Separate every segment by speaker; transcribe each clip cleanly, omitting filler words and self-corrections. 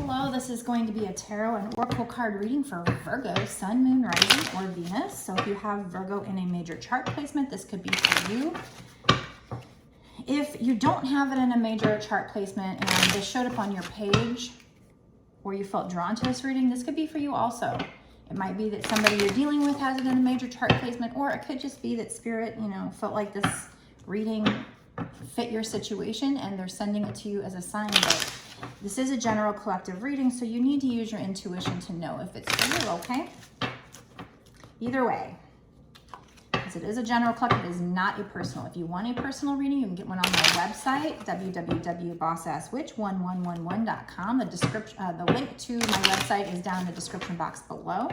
Speaker 1: Hello, this is going to be a tarot and oracle card reading for Virgo, Sun, Moon, Rising, or Venus. So if you have Virgo in a major chart placement, this could be for you. If you don't have it in a major chart placement and this showed up on your page or you felt drawn to this reading, this could be for you also. It might be that somebody you're dealing with has it in a major chart placement, or it could just be that Spirit, felt like this reading fit your situation and they're sending it to you as a sign. But this is a general collective reading, so you need to use your intuition to know if it's for you, okay? Either way, because it is a general collective, it is not a personal. If you want a personal reading, you can get one on my website, www.bossasswitch1111.com. The link to my website is down in the description box below.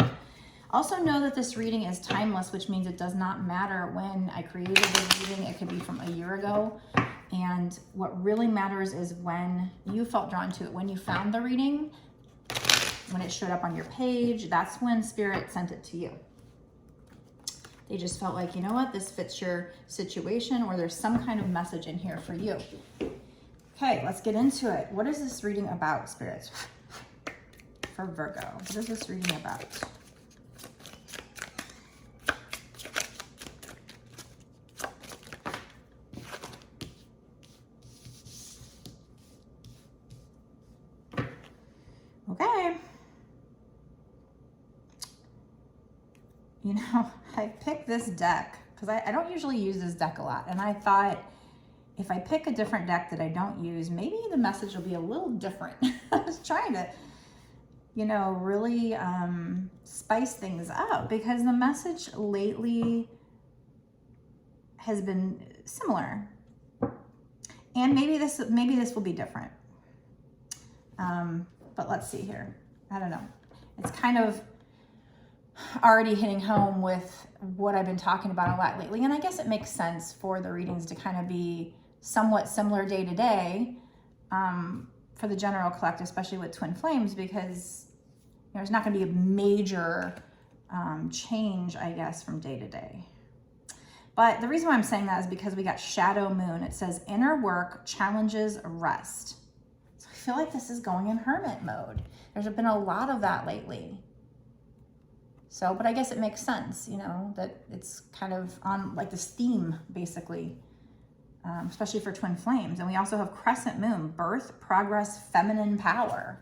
Speaker 1: Also know that this reading is timeless, which means it does not matter when I created the reading. It could be from a year ago. And what really matters is when you felt drawn to it, when you found the reading, when it showed up on your page, that's when Spirit sent it to you. They just felt like, you know what, this fits your situation, or there's some kind of message in here for you. Okay, let's get into it. What is this reading about, Spirits? For Virgo, what is this reading about? Okay. I picked this deck because I don't usually use this deck a lot. And I thought if I pick a different deck that I don't use, maybe the message will be a little different. I was trying to, really spice things up, because the message lately has been similar. And maybe this will be different. But let's see here. I don't know. It's kind of already hitting home with what I've been talking about a lot lately. And I guess it makes sense for the readings to kind of be somewhat similar day to day for the general collect, especially with twin flames, because there's not going to be a major change, I guess, from day to day. But the reason why I'm saying that is because we got shadow moon. It says inner work challenges rest. I feel like this is going in hermit mode. There's been a lot of that lately. So, but I guess it makes sense, that it's kind of on like this theme, basically, especially for twin flames. And we also have crescent moon, birth, progress, feminine power.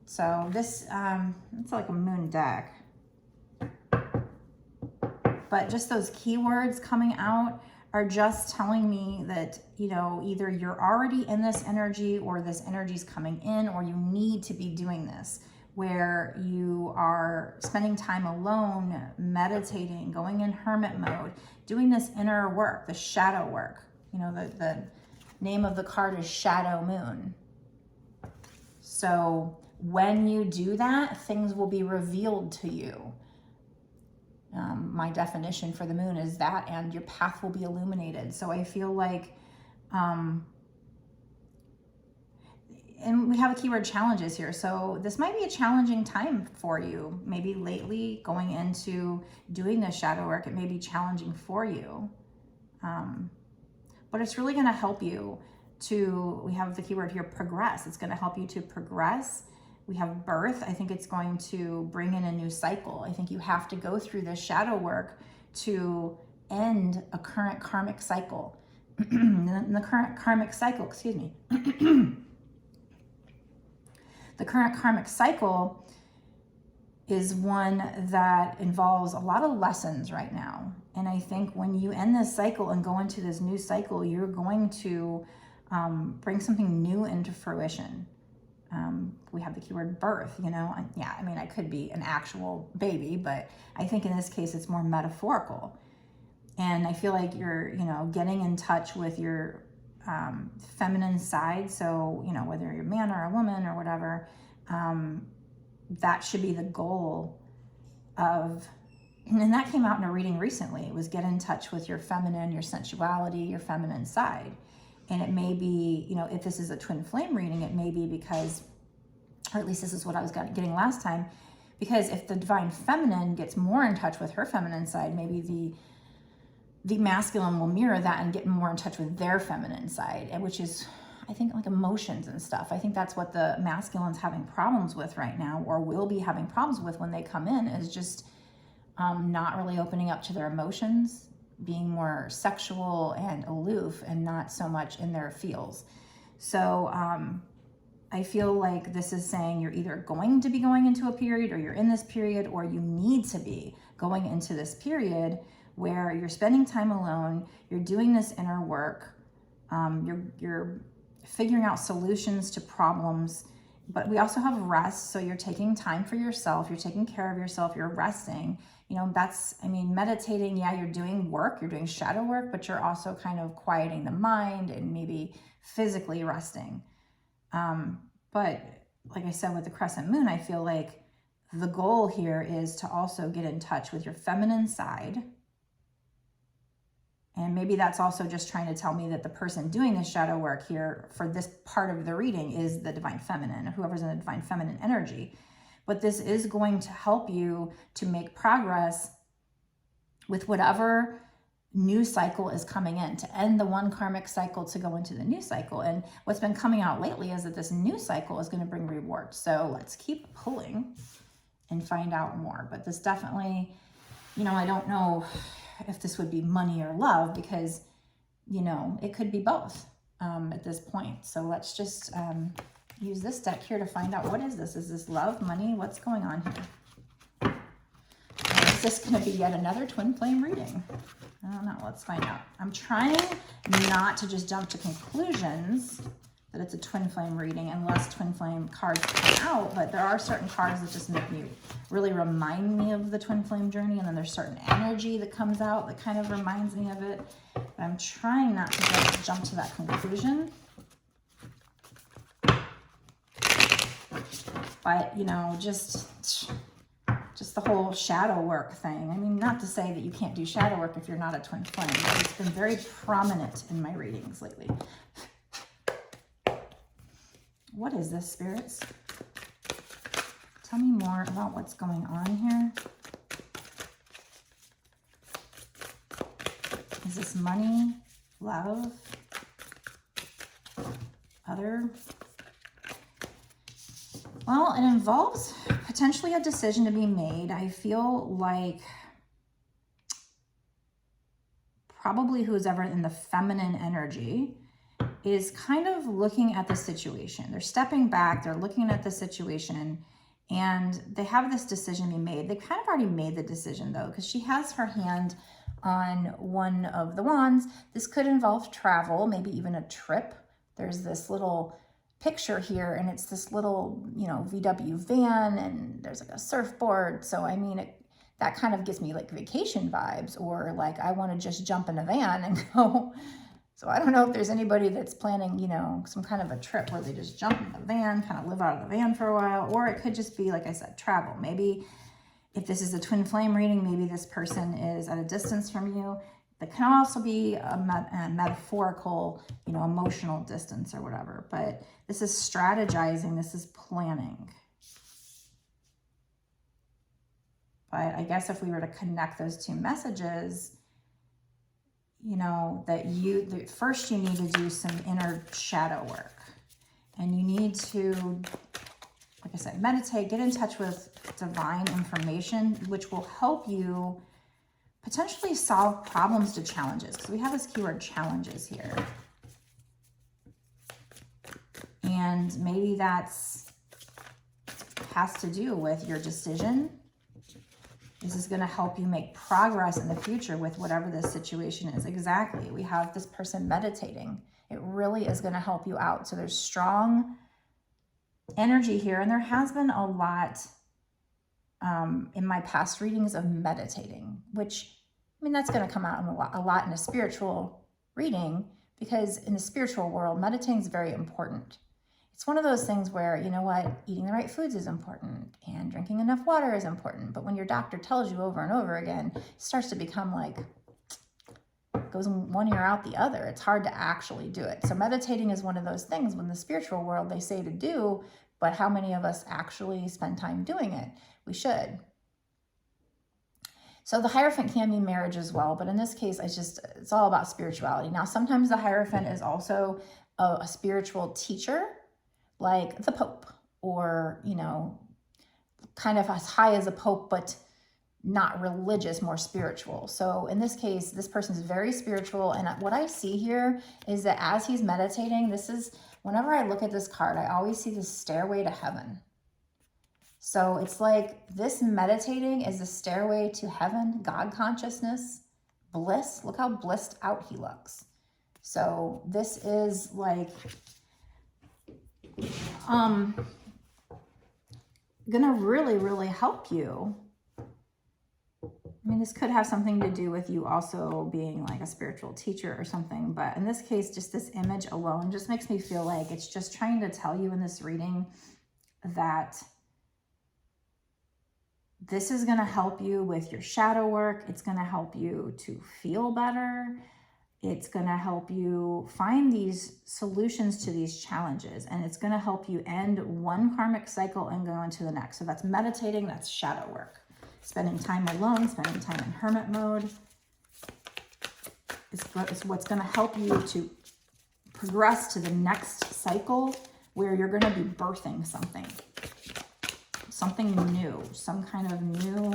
Speaker 1: So this, it's like a moon deck. But just those keywords coming out are just telling me that, either you're already in this energy, or this energy is coming in, or you need to be doing this, where you are spending time alone, meditating, going in hermit mode, doing this inner work, the shadow work. The name of the card is Shadow Moon. So when you do that, things will be revealed to you. My definition for the moon is that, and your path will be illuminated. So I feel like, and we have a keyword challenges here. So this might be a challenging time for you. Maybe lately going into doing this shadow work, it may be challenging for you. But it's really going to help you to, we have the keyword here, progress. It's going to help you to progress. We have birth. I think it's going to bring in a new cycle. I think you have to go through this shadow work to end a current karmic cycle. The current karmic cycle, excuse me. The current karmic cycle is one that involves a lot of lessons right now. And I think when you end this cycle and go into this new cycle, you're going to bring something new into fruition. We have the keyword birth, yeah, I mean, I could be an actual baby, but I think in this case, it's more metaphorical. And I feel like you're, getting in touch with your feminine side. So, whether you're a man or a woman or whatever, that should be the goal of, and that came out in a reading recently. It was get in touch with your feminine, your sensuality, your feminine side. And it may be, if this is a twin flame reading, it may be because, or at least this is what I was getting last time, because if the divine feminine gets more in touch with her feminine side, maybe the masculine will mirror that and get more in touch with their feminine side, and which is I think like emotions and stuff. I think that's what the masculine's having problems with right now, or will be having problems with when they come in, is just not really opening up to their emotions, being more sexual and aloof and not so much in their feels. So I feel like this is saying you're either going to be going into a period, or you're in this period, or you need to be going into this period where you're spending time alone, you're doing this inner work, you're figuring out solutions to problems. But we also have rest, so you're taking time for yourself, you're taking care of yourself, you're resting. You know, that's, I mean, meditating, yeah, you're doing work, you're doing shadow work, but you're also kind of quieting the mind and maybe physically resting. But like I said, with the crescent moon, I feel like the goal here is to also get in touch with your feminine side. And maybe that's also just trying to tell me that the person doing this shadow work here for this part of the reading is the divine feminine, or whoever's in the divine feminine energy. But this is going to help you to make progress with whatever new cycle is coming in, to end the one karmic cycle to go into the new cycle. And what's been coming out lately is that this new cycle is going to bring rewards. So let's keep pulling and find out more. But this definitely, you know, I don't know if this would be money or love, because, you know, it could be both at this point. So let's just use this deck here to find out, what is this? Is this love, money? What's going on here? Or is this going to be yet another twin flame reading? I don't know. Let's find out. I'm trying not to just jump to conclusions that it's a twin flame reading unless twin flame cards come out, but there are certain cards that just make me really remind me of the twin flame journey, and then there's certain energy that comes out that kind of reminds me of it. But I'm trying not to just jump to that conclusion. But, you know, just the whole shadow work thing. I mean, not to say that you can't do shadow work if you're not a twin flame, but it's been very prominent in my readings lately. What is this, spirits? Tell me more about what's going on here. Is this money, love, other? Well, it involves potentially a decision to be made. I feel like probably who's ever in the feminine energy is kind of looking at the situation. They're stepping back, they're looking at the situation, and they have this decision to be made. They kind of already made the decision though, because she has her hand on one of the wands. This could involve travel, maybe even a trip. There's this little picture here, and it's this little, you know, VW van, and there's like a surfboard. So I mean, that kind of gives me like vacation vibes, or like I want to just jump in a van and go. So I don't know if there's anybody that's planning, you know, some kind of a trip where they just jump in the van, kind of live out of the van for a while, or it could just be, like I said, travel. Maybe if this is a twin flame reading, maybe this person is at a distance from you. That can also be a metaphorical, you know, emotional distance or whatever. But this is strategizing. This is planning. But I guess if we were to connect those two messages, you know, that first you need to do some inner shadow work. And you need to, like I said, meditate, get in touch with divine information, which will help you potentially solve problems to challenges, because we have this keyword challenges here. And maybe that's has to do with your decision. This is going to help you make progress in the future with whatever this situation is. Exactly. We have this person meditating. It really is going to help you out. So there's strong energy here. And there has been a lot in my past readings of meditating, which, I mean, that's going to come out a lot in a spiritual reading, because in the spiritual world, meditating is very important. It's one of those things where, you know what, eating the right foods is important and drinking enough water is important. But when your doctor tells you over and over again, it starts to become like, goes one ear out the other. It's hard to actually do it. So meditating is one of those things when the spiritual world they say to do, but how many of us actually spend time doing it? We should. So the Hierophant can be marriage as well, but in this case, it's all about spirituality. Now, sometimes the Hierophant is also a spiritual teacher like the Pope, or, you know, kind of as high as a Pope, but not religious, more spiritual. So in this case, this person is very spiritual. And what I see here is that as he's meditating, this is, whenever I look at this card, I always see this stairway to heaven. So it's like this meditating is the stairway to heaven, God consciousness, bliss. Look how blissed out he looks. So this is like, gonna really, really help you. I mean, this could have something to do with you also being like a spiritual teacher or something, but in this case, just this image alone just makes me feel like it's just trying to tell you in this reading that this is going to help you with your shadow work. It's going to help you to feel better. It's going to help you find these solutions to these challenges, and it's going to help you end one karmic cycle and go into the next. So that's meditating, that's shadow work. Spending time alone, spending time in hermit mode is what's going to help you to progress to the next cycle where you're going to be birthing something new, some kind of new,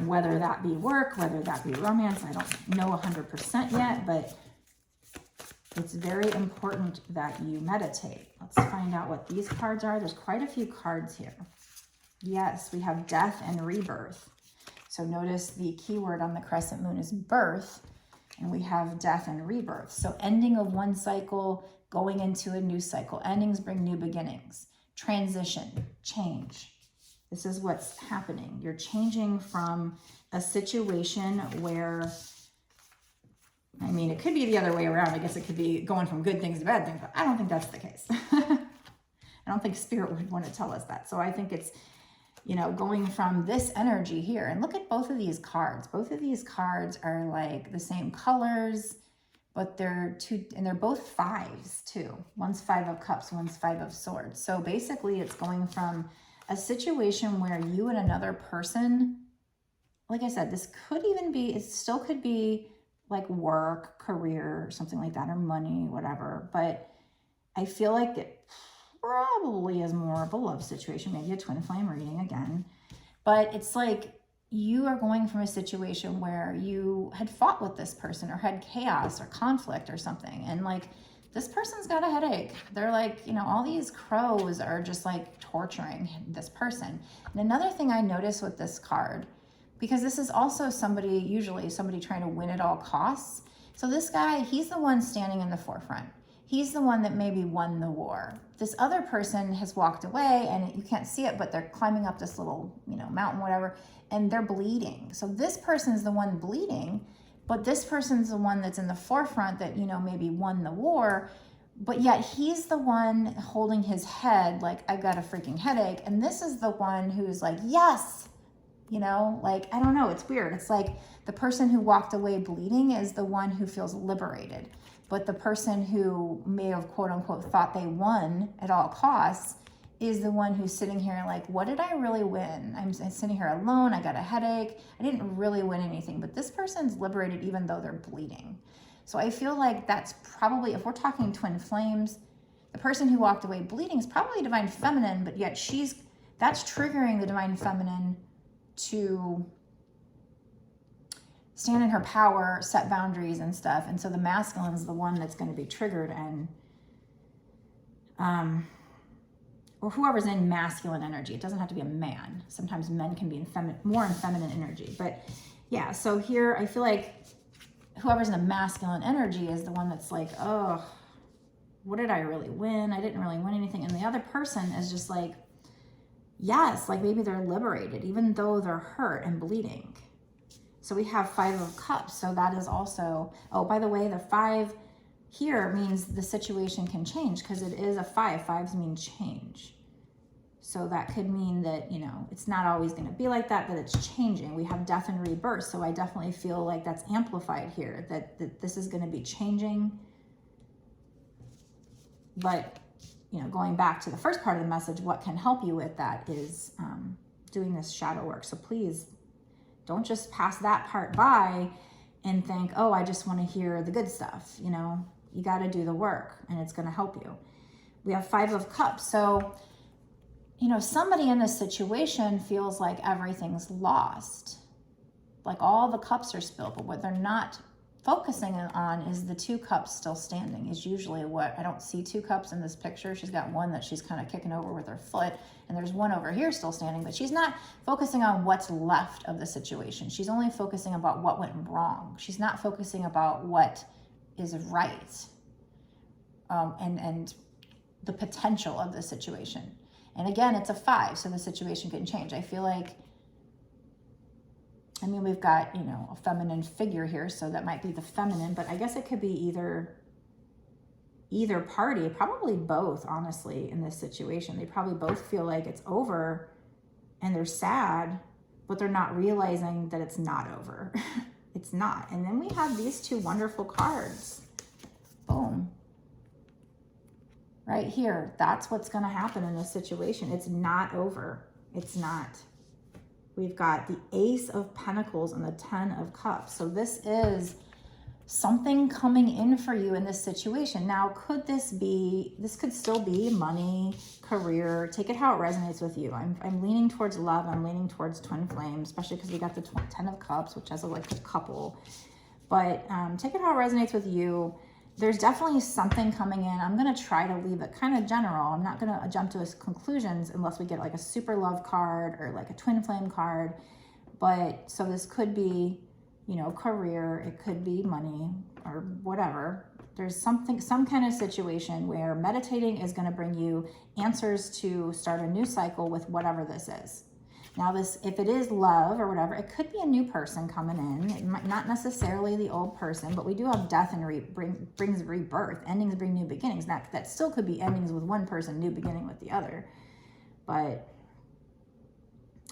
Speaker 1: whether that be work, whether that be romance. I don't know 100% yet, but it's very important that you meditate. Let's find out what these cards are. There's quite a few cards here. Yes, we have death and rebirth. So notice the keyword on the crescent moon is birth, and we have death and rebirth. So ending of one cycle, going into a new cycle. Endings bring new beginnings. Transition, change. This is what's happening. You're changing from a situation where, I mean, it could be the other way around. I guess it could be going from good things to bad things, but I don't think that's the case. I don't think Spirit would want to tell us that. So I think it's, you know, going from this energy here. And look at both of these cards. Both of these cards are like the same colors, but they're two, and they're both fives too. One's 5 of cups, one's 5 of swords. So basically it's going from a situation where you and another person, like I said, this could even be, it still could be like work, career, something like that, or money, whatever. But I feel like it probably is more of a love situation, maybe a twin flame reading again. But it's like you are going from a situation where you had fought with this person or had chaos or conflict or something. And like, this person's got a headache. They're like, you know, all these crows are just like torturing this person. And another thing I notice with this card, because this is also somebody, usually somebody trying to win at all costs. So this guy, he's the one standing in the forefront. He's the one that maybe won the war. This other person has walked away, and you can't see it, but they're climbing up this little, you know, mountain, whatever, and they're bleeding. So this person's the one bleeding, but this person's the one that's in the forefront that, you know, maybe won the war, but yet he's the one holding his head like, I've got a freaking headache. And this is the one who's like, yes, you know, like, I don't know, it's weird. It's like the person who walked away bleeding is the one who feels liberated. But the person who may have, quote unquote, thought they won at all costs is the one who's sitting here like, what did I really win? I'm sitting here alone. I got a headache. I didn't really win anything. But this person's liberated even though they're bleeding. So I feel like that's probably, if we're talking twin flames, the person who walked away bleeding is probably divine feminine, but yet that's triggering the divine feminine to stand in her power, set boundaries and stuff. And so the masculine is the one that's going to be triggered, and or whoever's in masculine energy. It doesn't have to be a man. Sometimes men can be more in feminine energy. But yeah, so here I feel like whoever's in the masculine energy is the one that's like, oh, what did I really win? I didn't really win anything. And the other person is just like, yes, like maybe they're liberated, even though they're hurt and bleeding. So we have 5 of cups. So that is also, oh, by the way, the 5 here means the situation can change because it is a 5. 5s mean change. So that could mean that, you know, it's not always going to be like that, but it's changing. We have death and rebirth. So I definitely feel like that's amplified here, that this is going to be changing. But, you know, going back to the first part of the message, what can help you with that is doing this shadow work. So please don't just pass that part by and think, oh, I just want to hear the good stuff. You know, You got to do the work, and it's going to help you. We have 5 of Cups. So, you know, somebody in this situation feels like everything's lost. Like all the cups are spilled, but what they're not focusing on is the 2 cups still standing is usually what, I don't see 2 cups in this picture. She's got one that she's kind of kicking over with her foot, and there's one over here still standing, but she's not focusing on what's left of the situation. She's only focusing about what went wrong. She's not focusing about what is right, and the potential of the situation. And again, it's a 5, so the situation can change. I feel like, I mean, we've got, you know, a feminine figure here, so that might be the feminine, but I guess it could be either party, probably both, honestly, in this situation. They probably both feel like it's over and they're sad, but they're not realizing that it's not over. It's not. And then we have these 2 wonderful cards. Boom. Right here. That's what's going to happen in this situation. It's not over. It's not. We've got the Ace of Pentacles and the 10 of Cups. So this is something coming in for you in this situation. Now, could this could still be money, career, take it how it resonates with you. I'm leaning towards love. I'm leaning towards twin flame, especially because we got the 10 of Cups, which has like a couple. But take it how it resonates with you. There's definitely something coming in. I'm going to try to leave it kind of general. I'm not going to jump to conclusions unless we get like a super love card or like a twin flame card. But so this could be, you know, career. It could be money or whatever. There's some kind of situation where meditating is going to bring you answers to start a new cycle with whatever this is. Now this, if it is love or whatever, it could be a new person coming in. It might not necessarily the old person, but we do have death and brings rebirth. Endings bring new beginnings. That still could be endings with one person, new beginning with the other. But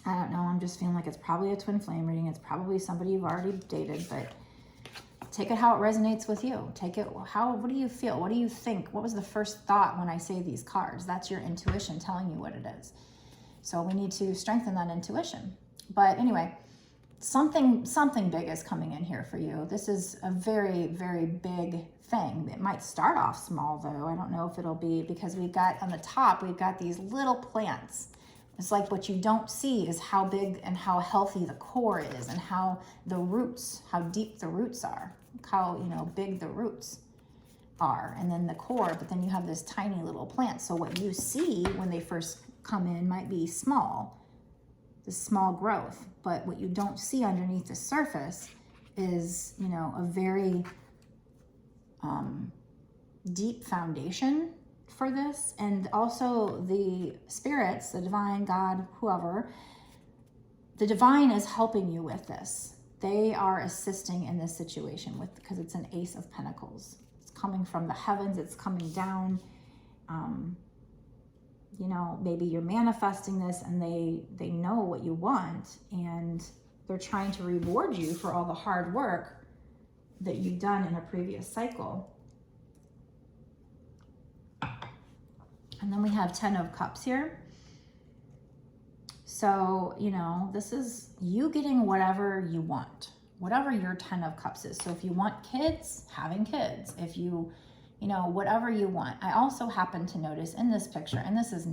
Speaker 1: I don't know. I'm just feeling like it's probably a twin flame reading. It's probably somebody you've already dated, but take it how it resonates with you. Take it what do you feel? What do you think? What was the first thought when I say these cards? That's your intuition telling you what it is. So we need to strengthen that intuition. But anyway, something big is coming in here for you. This is a very, very big thing. It might start off small though. I don't know if it'll be, because we've got on the top, we've got these little plants. It's like what you don't see is how big and how healthy the core is, and how the roots, how deep the roots are, how, you know, big the roots are, and then the core, but then you have this tiny little plant. So what you see when they first come in might be small, the small growth, but what you don't see underneath the surface is, you know, a very deep foundation for this. And also the spirits, the divine, God, whoever, the divine is helping you with this. They are assisting in this situation because it's an Ace of Pentacles. It's coming from the heavens, it's coming down. You know, maybe you're manifesting this and they know what you want, and they're trying to reward you for all the hard work that you've done in a previous cycle. And then we have 10 of Cups here. So, you know, this is you getting whatever you want, whatever your 10 of Cups is. So if you want kids, having kids. If you know, whatever you want. I also happen to notice in this picture, and this does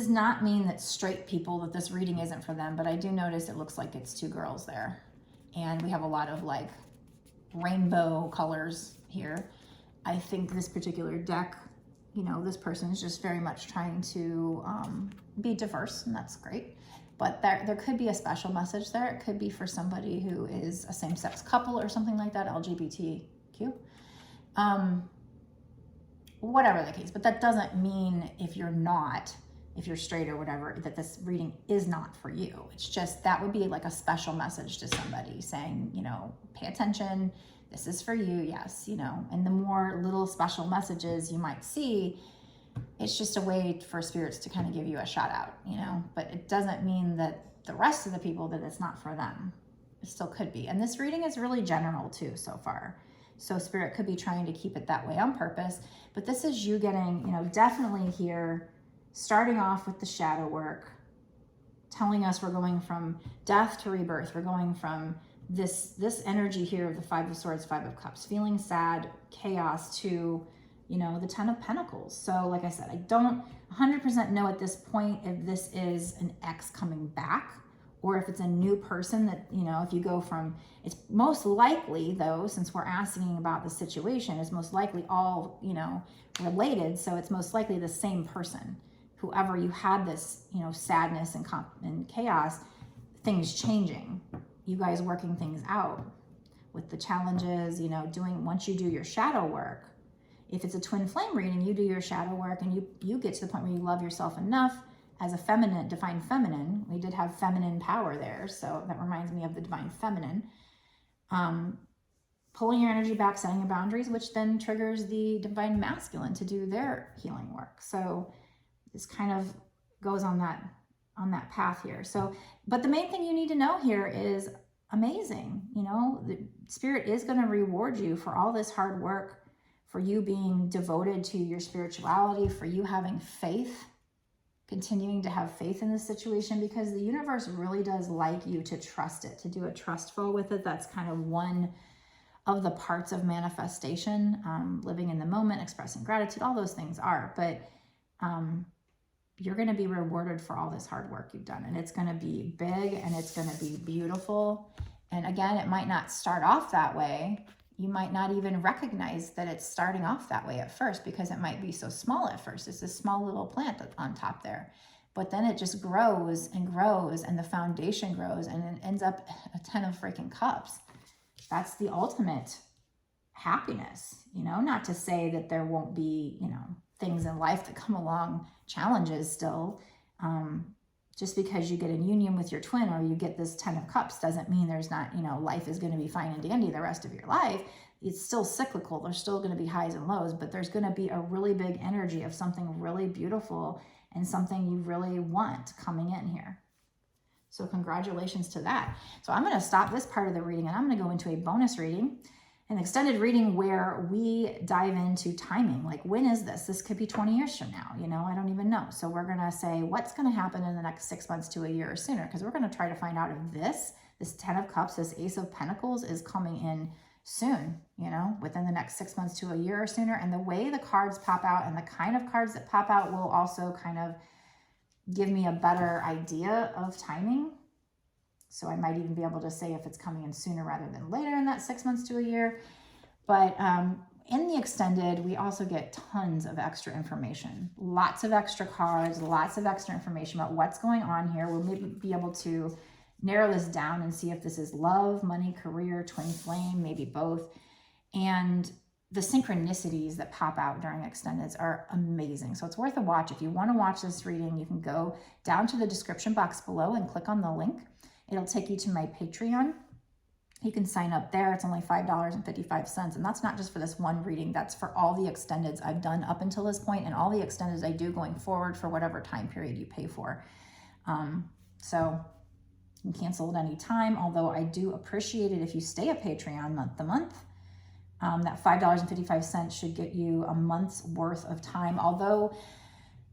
Speaker 1: not mean that straight people, that this reading isn't for them, but I do notice it looks like it's 2 girls there. And we have a lot of like rainbow colors here. I think this particular deck, you know, this person is just very much trying to be diverse, and that's great. But there could be a special message there. It could be for somebody who is a same-sex couple or something like that, LGBTQ. Whatever the case, but that doesn't mean if you're straight or whatever, that this reading is not for you. It's just, that would be like a special message to somebody saying, you know, pay attention, this is for you, yes, you know. And the more little special messages you might see, it's just a way for spirits to kind of give you a shout out, you know, but it doesn't mean that the rest of the people that it's not for them. It still could be. And this reading is really general too so far. So spirit could be trying to keep it that way on purpose, but this is you getting, you know, definitely here, starting off with the shadow work, telling us we're going from death to rebirth. We're going from this energy here of the Five of Swords, Five of Cups, feeling sad, chaos, to, you know, the Ten of Pentacles. So like I said, I don't 100% know at this point if this is an ex coming back or if it's a new person that, you know, if you go from, it's most likely though, since we're asking about the situation, it's most likely all, you know, related. So it's most likely the same person. Whoever you had this, you know, sadness and chaos, things changing, you guys working things out with the challenges, you know, doing, once you do your shadow work, if it's a twin flame reading, you do your shadow work and you get to the point where you love yourself enough as a feminine, divine feminine. We did have feminine power there. So that reminds me of the divine feminine. Pulling your energy back, setting your boundaries, which then triggers the divine masculine to do their healing work. So this kind of goes on that path here. So, but the main thing you need to know here is amazing. You know, the spirit is going to reward you for all this hard work, for you being devoted to your spirituality, for you having faith, continuing to have faith in this situation, because the universe really does like you to trust it, to do a trust fall with it. That's kind of one of the parts of manifestation, living in the moment, expressing gratitude, all those things are, but you're going to be rewarded for all this hard work you've done, and it's going to be big and it's going to be beautiful. And again, it might not start off that way. You might not even recognize that it's starting off that way at first, because it might be so small at first. It's a small little plant that's on top there, but then it just grows and grows, and the foundation grows, and it ends up a 10 of freaking cups. That's the ultimate happiness, you know, not to say that there won't be, you know, things in life that come along, challenges still. Just because you get in union with your twin or you get this 10 of cups doesn't mean there's not, you know, life is going to be fine and dandy the rest of your life. It's still cyclical. There's still going to be highs and lows, but there's going to be a really big energy of something really beautiful and something you really want coming in here. So congratulations to that. So I'm going to stop this part of the reading and I'm going to go into a bonus reading, an extended reading where we dive into timing. Like, when is this? This could be 20 years from now, you know, I don't even know. So we're going to say what's going to happen in the next 6 months to a year or sooner, because we're going to try to find out if this 10 of cups, this ace of pentacles is coming in soon, you know, within the next 6 months to a year or sooner. And the way the cards pop out and the kind of cards that pop out will also kind of give me a better idea of timing. So I might even be able to say if it's coming in sooner rather than later in that 6 months to a year. But in the extended, we also get tons of extra information, lots of extra cards, lots of extra information about what's going on here. We'll maybe be able to narrow this down and see if this is love, money, career, twin flame, maybe both. And the synchronicities that pop out during extendeds are amazing. So it's worth a watch. If you want to watch this reading, you can go down to the description box below and click on the link. It'll take you to my Patreon. You can sign up there. It's only $5.55. And that's not just for this one reading. That's for all the extendeds I've done up until this point and all the extendeds I do going forward for whatever time period you pay for. So you can cancel at any time, although I do appreciate it if you stay a Patreon month to month. That $5.55 should get you a month's worth of time. Although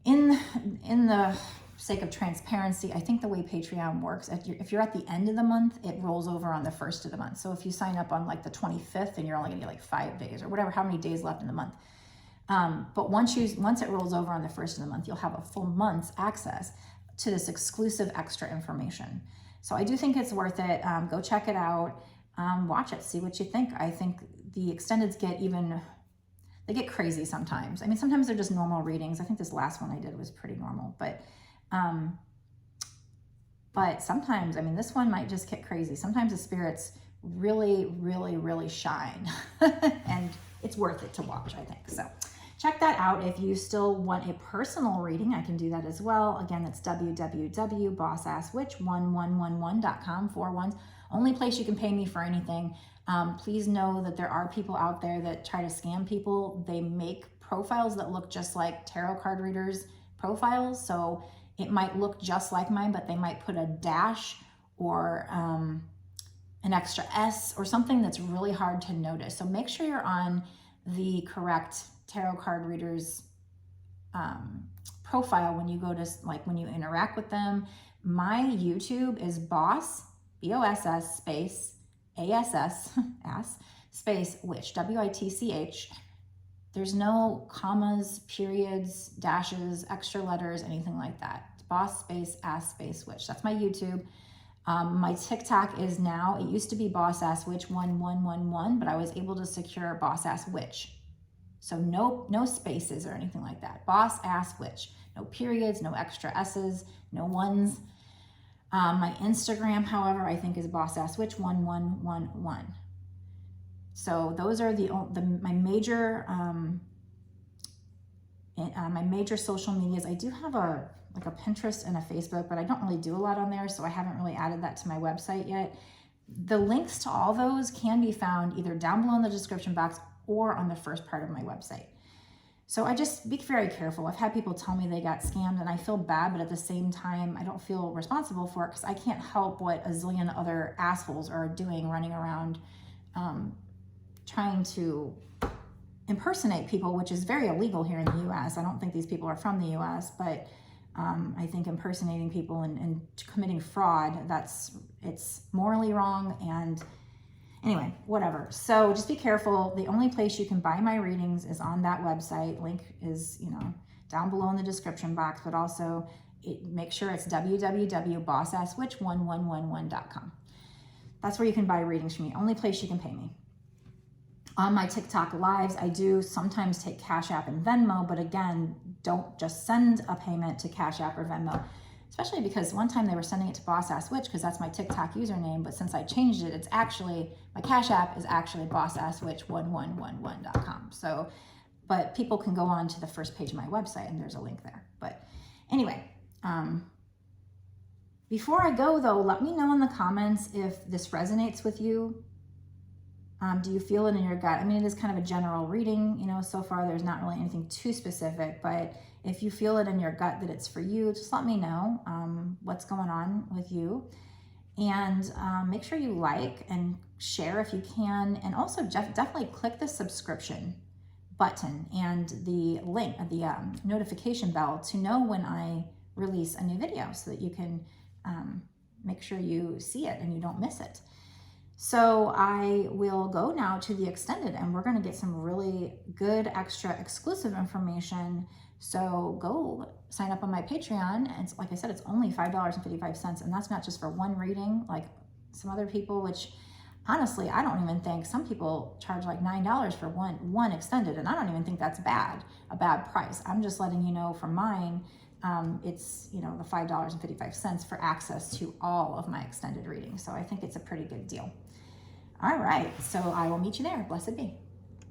Speaker 1: in the sake of transparency, I think the way Patreon works, if you're at the end of the month, it rolls over on the first of the month. So if you sign up on like the 25th and you're only gonna get like 5 days or whatever, how many days left in the month. But once it rolls over on the first of the month, you'll have a full month's access to this exclusive extra information. So I do think it's worth it. Go check it out, watch it, see what you think. I think the extendeds they get crazy sometimes. I mean, sometimes they're just normal readings. I think this last one I did was pretty normal, but sometimes, I mean, this one might just get crazy. Sometimes the spirits really, really, really shine and it's worth it to watch, I think. So check that out. If you still want a personal reading, I can do that as well. Again, it's www.bossasswitch1111.com, 4 ones. Only place you can pay me for anything. Please know that there are people out there that try to scam people. They make profiles that look just like tarot card readers' profiles. So it might look just like mine, but they might put a dash or an extra S or something that's really hard to notice. So make sure you're on the correct tarot card reader's profile when you go to, like, when you interact with them. My YouTube is Boss, B-O-S-S space ass, space witch, W-I-T-C-H. There's no commas, periods, dashes, extra letters, anything like that. It's boss space ass space witch. That's my YouTube. My TikTok is now, it used to be boss ass witch 1111, but I was able to secure boss ass witch. So no spaces or anything like that. Boss ass witch. No periods, no extra S's, no ones. My Instagram, however, I think is boss ass witch 1111. So those are my major social medias. I do have a Pinterest and a Facebook, but I don't really do a lot on there, so I haven't really added that to my website yet. The links to all those can be found either down below in the description box or on the first part of my website. So I just be very careful. I've had people tell me they got scammed, and I feel bad, but at the same time, I don't feel responsible for it because I can't help what a zillion other assholes are doing, running around trying to impersonate people, which is very illegal here in the US. I don't think these people are from the US, but I think impersonating people and committing fraud, it's morally wrong. And anyway, whatever. So just be careful. The only place you can buy my readings is on that website. Link is, down below in the description box, but also make sure it's www.bossasswitch1111.com. That's where you can buy readings from me. Only place you can pay me. On my TikTok lives, I do sometimes take Cash App and Venmo, but again, don't just send a payment to Cash App or Venmo, especially because one time they were sending it to Boss Ass Witch because that's my TikTok username, but since I changed it, it's actually, my Cash App is actually bossasswitch1111.com. So, but people can go on to the first page of my website and there's a link there. But anyway, before I go though, let me know in the comments if this resonates with you. Do you feel it in your gut? I mean, it is kind of a general reading, so far there's not really anything too specific, but if you feel it in your gut that it's for you, just let me know what's going on with you. And make sure you like and share if you can. And also definitely click the subscription button and the link, the notification bell to know when I release a new video so that you can make sure you see it and you don't miss it. So I will go now to the extended and we're going to get some really good extra exclusive information. So go sign up on my Patreon. And like I said, it's only $5.55. And that's not just for one reading, like some other people, which honestly, I don't even think, some people charge like $9 for one extended. And I don't even think that's a bad price. I'm just letting you know for mine, it's, the $5.55 for access to all of my extended readings. So I think it's a pretty good deal. All right, so I will meet you there. Blessed be.